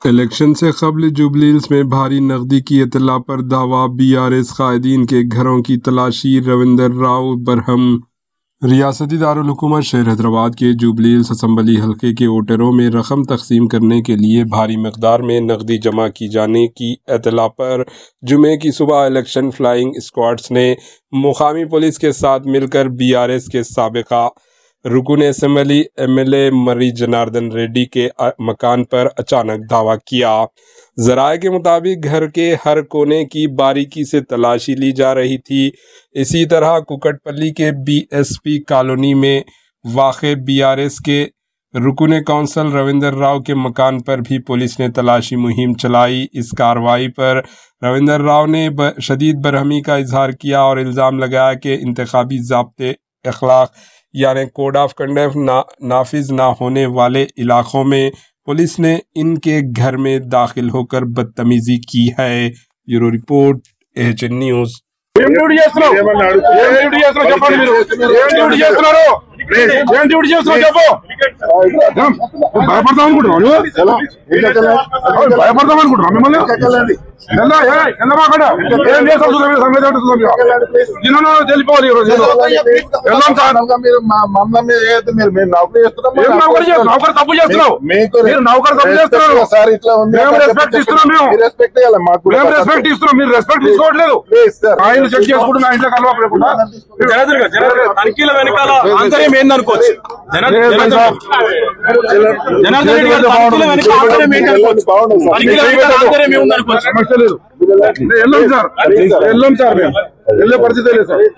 Election से कबल जुबलीहिल्स में भारी नकदी की इत्तला पर दावा, बीआरएस कायदीन के घरों की तलाशी, रविंदर राव बरहम। रियासती दारुल हुकूमत शहर हैदराबाद के जुबलीहिल्स असम्बली हल्के के वोटरों में रकम तकसीम करने के लिए भारी मकदार में नकदी जमा की जाने की इत्तला पर जुमे की सुबह इलेक्शन फ्लाइंग स्क्वाड्स ने मुकामी पुलिस के साथ मिलकर बीआरएस के साबिका रुकन assembly MLA Murray Janardan Reddy के मकान पर अचानक धावा किया। ज़राए के मुताबिक घर के हर कोने की बारीकी से तलाशी ली जा रही थी। इसी तरह कुकटपल्ली के बीएसपी कॉलोनी में वाक़े बीआरएस के रुकन कौंसल रविंदर राव के मकान पर भी पुलिस ने तलाशी मुहिम चलाई। इस कार्रवाई पर रविंदर राव ने शदीद बरहमी का इजहार किया और इल्ज़ाम लगाया कि इंतखाबी ज़ाब्ते अखलाक यानी कोड ऑफ कंडक्ट नाफिज ना होने वाले इलाकों में पुलिस ने इनके घर में दाखिल होकर बदतमीजी की है। Bureau report, HN news. పరిస్థితి లేదు సార్.